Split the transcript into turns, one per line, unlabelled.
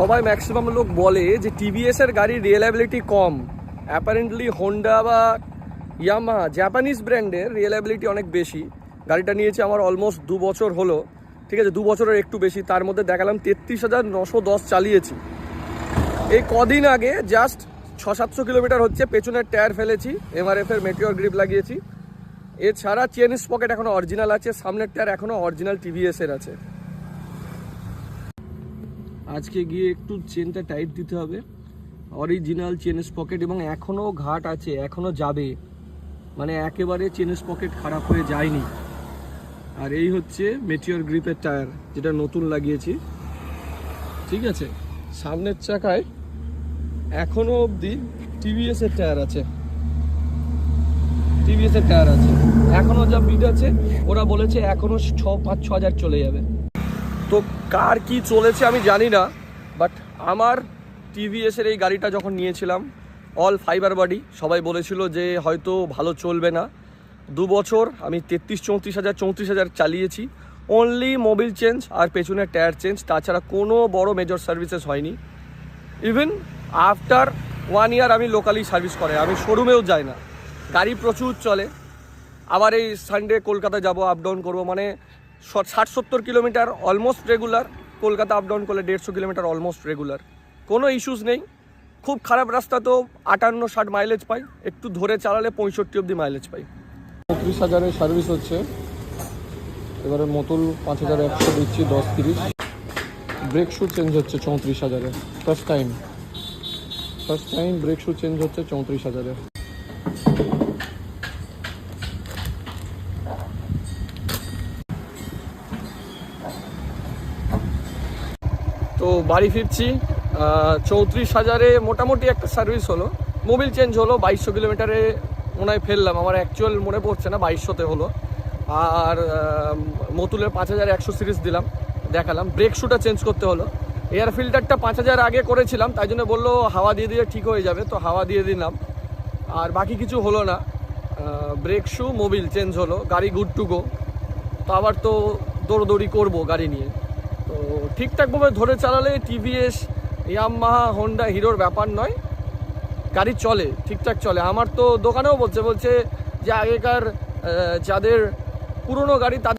সবাই ম্যাক্সিমাম লোক বলে যে টিভিএসের গাড়ির রিয়েলাবিলিটি কম। অ্যাপারেন্টলি হোন্ডা বা ইয়ামাহা জাপানিজ ব্র্যান্ডের রিয়েলাবিলিটি অনেক বেশি। গাড়িটা নিয়েছে আমার অলমোস্ট 2 বছর হলো, ঠিক আছে, 2 বছরের একটু বেশি। তার মধ্যে দেখালাম 33,910 চালিয়েছি। এই কদিন আগে জাস্ট 600-700 কিলোমিটার হচ্ছে, পেছনের টায়ার ফেলেছি, এমআরএফের মেটিওর গ্রিপ লাগিয়েছি। এছাড়া চেন স্পকেট এখনও অরিজিনাল আছে, সামনের টায়ার এখনও অরিজিনাল টিভিএসের আছে। আজকে গিয়ে একটু চেনটা টাইট দিতে হবে, অরিজিনাল চেন স্পকেট, এবং এখনও ঘাট আছে, এখনও যাবে, মানে একেবারে চেন স্পকেট খারাপ হয়ে যায়নি। আর এই হচ্ছে মেটিওর গ্রিপের টায়ার, যেটা নতুন লাগিয়েছি, ঠিক আছে। সামনের চাকায় এখনও অবধি টিভিএসের টায়ার আছে, টিভিএসের টায়ার আছে, এখনও যা বিট আছে ওরা বলেছে এখনও 5-6 হাজার চলে যাবে। তো কার কি চলেছে আমি জানি না, বাট আমার টিভিএসের এই গাড়িটা যখন নিয়েছিলাম অল ফাইবার বডি, সবাই বলেছিল যে হয়তো ভালো চলবে না। 2 বছর আমি 33-34 হাজার চালিয়েছি, অনলি মোবিল চেঞ্জ আর পেছনের টায়ার চেঞ্জ, তাছাড়া কোনো বড় মেজর সার্ভিসেস হয়নি। ইভেন আফটার 1 ইয়ার আমি লোকালি সার্ভিস করে, আমি শোরুমেও যাই না, গাড়ি প্রচুর চলে। আবার এই সানডে কলকাতা যাব, আপ ডাউন করবো, মানে 60-70 kilometre almost regular. Kolkata up down করলে 150 কিলোমিটার অলমোস্ট রেগুলার, কোনো ইস্যুস নেই। খুব খারাপ রাস্তা তো 58-60 মাইলেজ পাই, একটু ধরে চালালে 65 অবধি মাইলেজ পাই। 35 হাজারের সার্ভিস হচ্ছে, এবারে মতুল 5100 দিচ্ছি 10-30। ব্রেক শু চেঞ্জ হচ্ছে 34 হাজারে, first time brake shoe change হচ্ছে 34 হাজারে। তো বাড়ি ফিরছি, 34 হাজারে মোটামুটি একটা সার্ভিস হলো, মোবিল চেঞ্জ হলো। 2200 কিলোমিটারে মনে হয় ফেললাম, আমার অ্যাকচুয়াল মনে পড়ছে না, 2200-তে হলো। আর মতুলের 5100 সিরিজ দিলাম, দেখালাম। ব্রেক শুটা চেঞ্জ করতে হলো, এয়ার ফিল্টারটা 5000 আগে করেছিলাম, তাই জন্য বললো হাওয়া দিয়ে দিয়ে ঠিক হয়ে যাবে, তো হাওয়া দিয়ে দিলাম। আর বাকি কিছু হলো না, ব্রেক শু মোবিল চেঞ্জ হলো, গাড়ি গুড টু গো। তো আবার তো দৌড়দৌড়ি করবো গাড়ি নিয়ে। তো ঠিকঠাকভাবে ধরে চালালে টিভিএস, ইয়ামাহা, হোন্ডা, হিরোর ব্যাপার নয়, গাড়ি চলে, ঠিকঠাক চলে। আমার তো দোকানেও বলছে যে আগেকার যাদের পুরনো গাড়ি তাদের